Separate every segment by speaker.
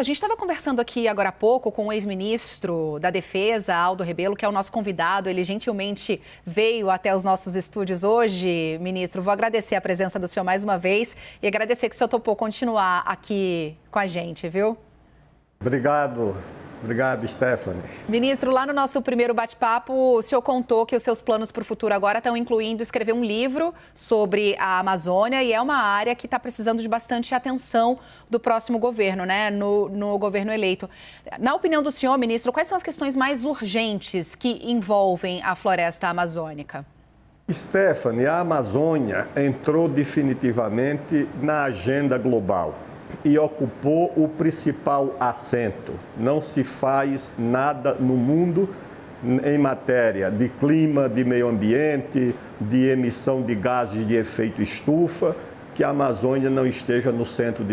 Speaker 1: A gente estava conversando aqui agora há pouco com o ex-ministro da Defesa, Aldo Rebelo, que é o nosso convidado. Ele gentilmente veio até os nossos estúdios hoje. Ministro, vou agradecer a presença do senhor mais uma vez e agradecer que o senhor topou continuar aqui com a gente, viu?
Speaker 2: Obrigado, Stephanie.
Speaker 1: Ministro, lá no nosso primeiro bate-papo, o senhor contou que os seus planos para o futuro agora estão incluindo escrever um livro sobre a Amazônia e é uma área que está precisando de bastante atenção do próximo governo, né? No governo eleito. Na opinião do senhor, ministro, quais são as questões mais urgentes que envolvem a floresta amazônica?
Speaker 2: Stephanie, a Amazônia entrou definitivamente na agenda global e ocupou o principal assento. Não se faz nada no mundo em matéria de clima, de meio ambiente, de emissão de gases de efeito estufa, que a Amazônia não esteja no centro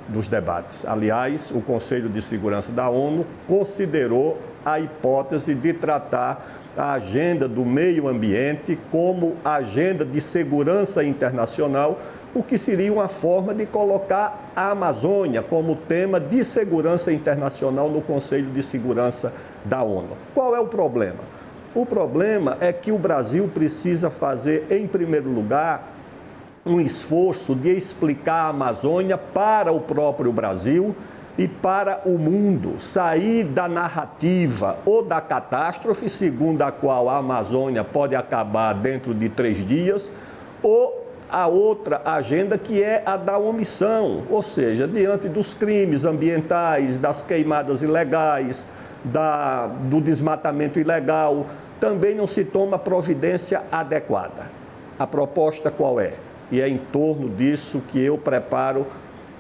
Speaker 2: dos debates. Aliás, o Conselho de Segurança da ONU considerou a hipótese de tratar a agenda do meio ambiente como agenda de segurança internacional, o que seria uma forma de colocar a Amazônia como tema de segurança internacional no Conselho de Segurança da ONU. Qual é o problema? O problema é que o Brasil precisa fazer, em primeiro lugar, um esforço de explicar a Amazônia para o próprio Brasil e para o mundo, sair da narrativa ou da catástrofe, segundo a qual a Amazônia pode acabar dentro de 3 dias, ou a outra agenda, que é a da omissão, ou seja, diante dos crimes ambientais, das queimadas ilegais, do desmatamento ilegal, também não se toma providência adequada. A proposta qual é? E é em torno disso que eu preparo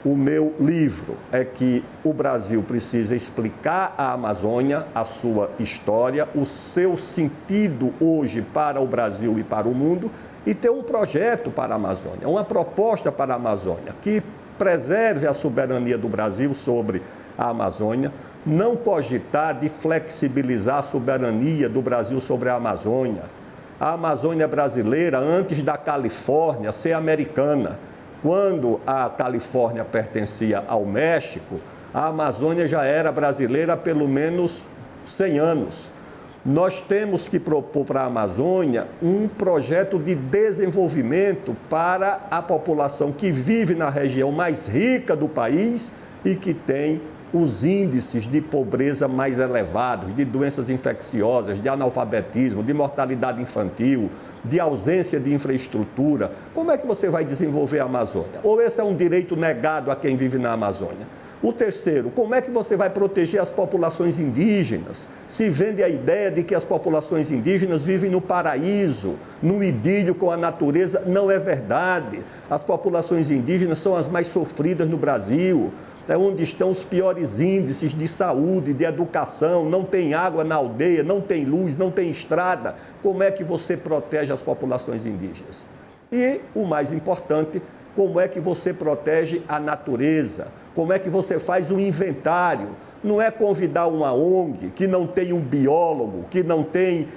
Speaker 2: o meu livro, é que o Brasil precisa explicar à Amazônia a sua história, o seu sentido hoje para o Brasil e para o mundo, e ter um projeto para a Amazônia, uma proposta para a Amazônia, que preserve a soberania do Brasil sobre a Amazônia, não cogitar de flexibilizar a soberania do Brasil sobre a Amazônia. A Amazônia brasileira, antes da Califórnia ser americana, quando a Califórnia pertencia ao México, a Amazônia já era brasileira há pelo menos 100 anos. Nós temos que propor para a Amazônia um projeto de desenvolvimento para a população que vive na região mais rica do país e que tem os índices de pobreza mais elevados, de doenças infecciosas, de analfabetismo, de mortalidade infantil, de ausência de infraestrutura. Como é que você vai desenvolver a Amazônia? Ou esse é um direito negado a quem vive na Amazônia? O terceiro, como é que você vai proteger as populações indígenas? Se vende a ideia de que as populações indígenas vivem no paraíso, no idílio com a natureza. Não é verdade. As populações indígenas são as mais sofridas no Brasil. É onde estão os piores índices de saúde, de educação, não tem água na aldeia, não tem luz, não tem estrada. Como é que você protege as populações indígenas? E o mais importante, como é que você protege a natureza? Como é que você faz um inventário? Não é convidar uma ONG que não tem um biólogo, que não tem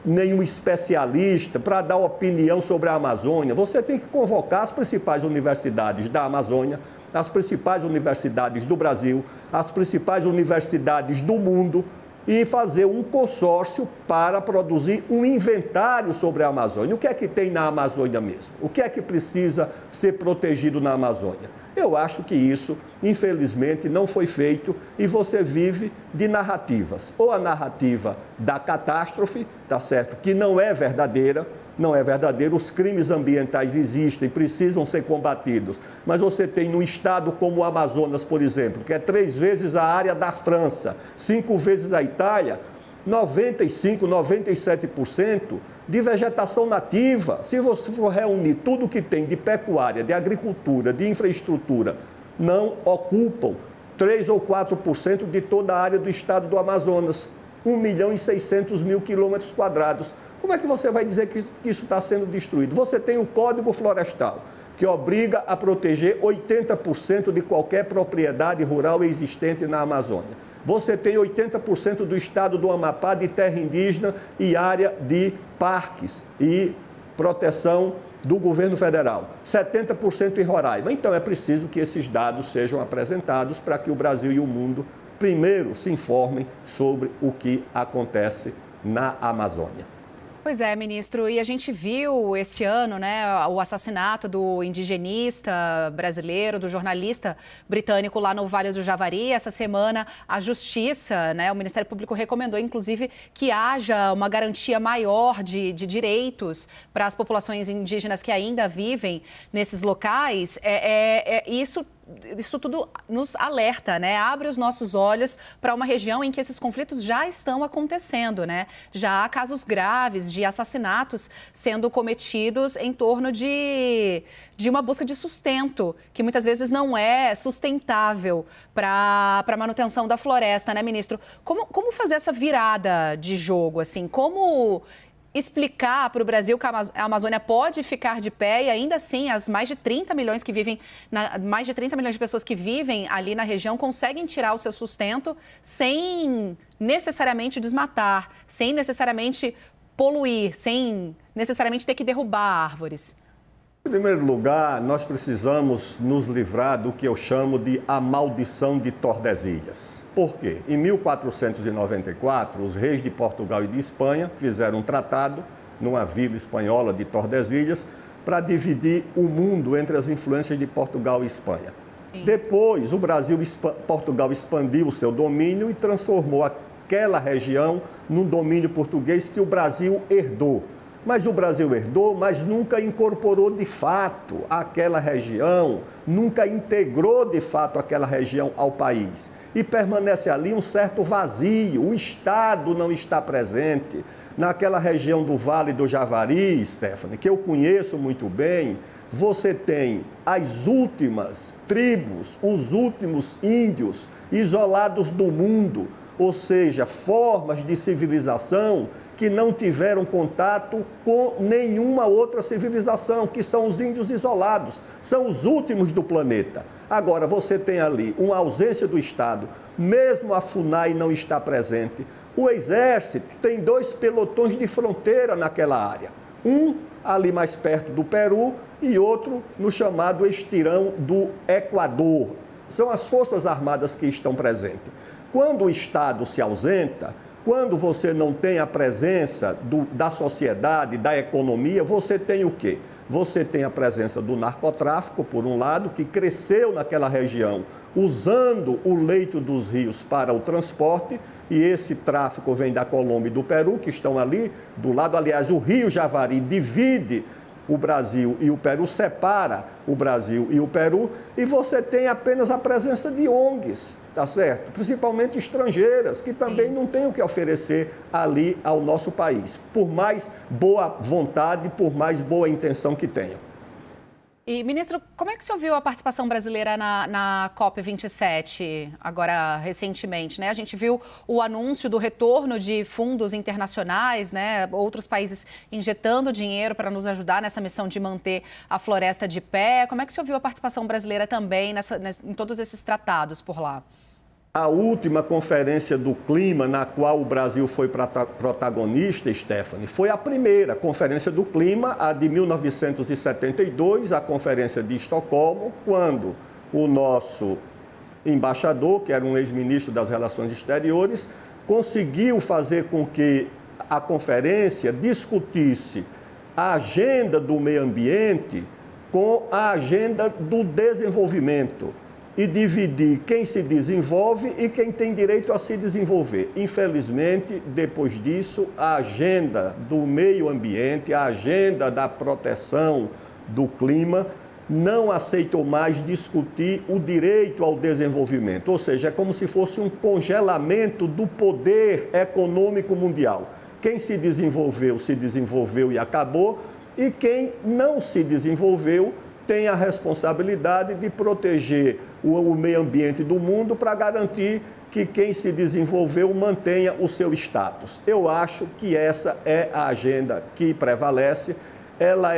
Speaker 2: nenhum especialista para dar opinião sobre a Amazônia. Você tem que convocar as principais universidades da Amazônia, as principais universidades do Brasil, as principais universidades do mundo e fazer um consórcio para produzir um inventário sobre a Amazônia. O que é que tem na Amazônia mesmo? O que é que precisa ser protegido na Amazônia? Eu acho que isso, infelizmente, não foi feito e você vive de narrativas. Ou a narrativa da catástrofe, tá certo? Que não é verdadeira, os crimes ambientais existem, precisam ser combatidos. Mas você tem num estado como o Amazonas, por exemplo, que é 3 vezes a área da França, 5 vezes a Itália, 95, 97% de vegetação nativa. Se você for reunir tudo que tem de pecuária, de agricultura, de infraestrutura, não ocupam 3 ou 4% de toda a área do estado do Amazonas, 1.600.000 quilômetros quadrados. Como é que você vai dizer que isso está sendo destruído? Você tem o Código Florestal, que obriga a proteger 80% de qualquer propriedade rural existente na Amazônia. Você tem 80% do estado do Amapá de terra indígena e área de parques e proteção do governo federal, 70% em Roraima. Então é preciso que esses dados sejam apresentados para que o Brasil e o mundo primeiro se informem sobre o que acontece na Amazônia.
Speaker 1: Pois é, ministro, e a gente viu este ano, né, o assassinato do indigenista brasileiro, do jornalista britânico lá no Vale do Javari. Essa semana a Justiça, né, o Ministério Público recomendou, inclusive, que haja uma garantia maior de direitos para as populações indígenas que ainda vivem nesses locais. Isso tudo nos alerta, né? Abre os nossos olhos para uma região em que esses conflitos já estão acontecendo, né? Já há casos graves de assassinatos sendo cometidos em torno de uma busca de sustento, que muitas vezes não é sustentável para a manutenção da floresta, né, ministro? Como fazer essa virada de jogo, assim? Como explicar para o Brasil que a Amazônia pode ficar de pé e ainda assim as mais de 30 milhões de pessoas que vivem ali na região conseguem tirar o seu sustento sem necessariamente desmatar, sem necessariamente poluir, sem necessariamente ter que derrubar árvores?
Speaker 2: Em primeiro lugar, nós precisamos nos livrar do que eu chamo de a maldição de Tordesilhas. Por quê? Em 1494, os reis de Portugal e de Espanha fizeram um tratado numa vila espanhola de Tordesilhas para dividir o mundo entre as influências de Portugal e Espanha. Sim. Depois, Portugal expandiu o seu domínio e transformou aquela região num domínio português que o Brasil herdou. Mas o Brasil herdou, mas nunca incorporou de fato aquela região, nunca integrou de fato aquela região ao país. E permanece ali um certo vazio, o Estado não está presente. Naquela região do Vale do Javari, Stephanie, que eu conheço muito bem, você tem as últimas tribos, os últimos índios isolados do mundo, ou seja, formas de civilização que não tiveram contato com nenhuma outra civilização, que são os índios isolados, são os últimos do planeta. Agora, você tem ali uma ausência do Estado, mesmo a FUNAI não está presente. O Exército tem 2 pelotões de fronteira naquela área, um ali mais perto do Peru e outro no chamado estirão do Equador. São as Forças Armadas que estão presentes. Quando o Estado se ausenta, quando você não tem a presença da sociedade, da economia, você tem o quê? Você tem a presença do narcotráfico, por um lado, que cresceu naquela região, usando o leito dos rios para o transporte, e esse tráfico vem da Colômbia e do Peru, que estão ali do lado. Aliás, o rio Javari divide o Brasil e o Peru, separa o Brasil e o Peru, e você tem apenas a presença de ONGs, tá certo? Principalmente estrangeiras, que também não têm o que oferecer ali ao nosso país, por mais boa vontade, por mais boa intenção que tenham.
Speaker 1: E, ministro, como é que o senhor viu a participação brasileira na COP27, agora recentemente, né? A gente viu o anúncio do retorno de fundos internacionais, né? Outros países injetando dinheiro para nos ajudar nessa missão de manter a floresta de pé. Como é que o senhor viu a participação brasileira também em todos esses tratados por lá?
Speaker 2: A última conferência do clima na qual o Brasil foi protagonista, Stephanie, foi a primeira conferência do clima, a de 1972, a conferência de Estocolmo, quando o nosso embaixador, que era um ex-ministro das Relações Exteriores, conseguiu fazer com que a conferência discutisse a agenda do meio ambiente com a agenda do desenvolvimento e dividir quem se desenvolve e quem tem direito a se desenvolver. Infelizmente, depois disso, a agenda do meio ambiente, a agenda da proteção do clima, não aceitou mais discutir o direito ao desenvolvimento. Ou seja, é como se fosse um congelamento do poder econômico mundial. Quem se desenvolveu e acabou, e quem não se desenvolveu tem a responsabilidade de proteger o meio ambiente do mundo para garantir que quem se desenvolveu mantenha o seu status. Eu acho que essa é a agenda que prevalece. Ela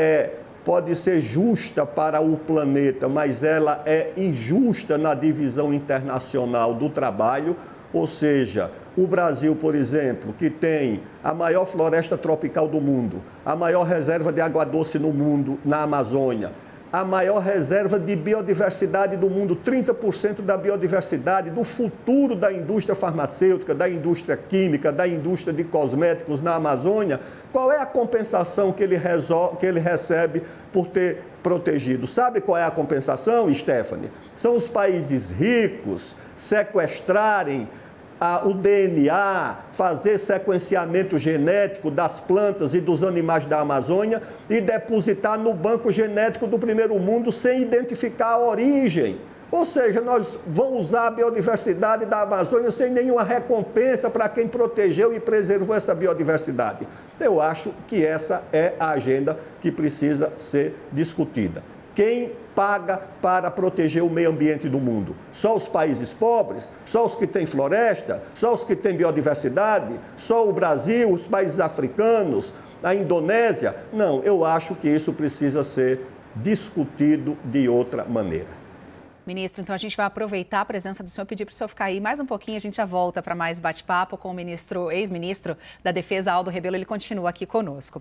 Speaker 2: pode ser justa para o planeta, mas ela é injusta na divisão internacional do trabalho, ou seja, O Brasil, por exemplo, que tem a maior floresta tropical do mundo, a maior reserva de água doce no mundo, na Amazônia, a maior reserva de biodiversidade do mundo, 30% da biodiversidade, do futuro da indústria farmacêutica, da indústria química, da indústria de cosméticos na Amazônia, qual é a compensação que ele recebe por ter protegido? Sabe qual é a compensação, Stephanie? São os países ricos sequestrarem o DNA, fazer sequenciamento genético das plantas e dos animais da Amazônia e depositar no banco genético do primeiro mundo sem identificar a origem. Ou seja, nós vamos usar a biodiversidade da Amazônia sem nenhuma recompensa para quem protegeu e preservou essa biodiversidade. Eu acho que essa é a agenda que precisa ser discutida. Quem paga para proteger o meio ambiente do mundo? Só os países pobres? Só os que têm floresta? Só os que têm biodiversidade? Só o Brasil, os países africanos, a Indonésia? Não, eu acho que isso precisa ser discutido de outra maneira.
Speaker 1: Ministro, então a gente vai aproveitar a presença do senhor, pedir para o senhor ficar aí mais um pouquinho, a gente já volta para mais bate-papo com o ex-ministro da Defesa, Aldo Rebelo, ele continua aqui conosco.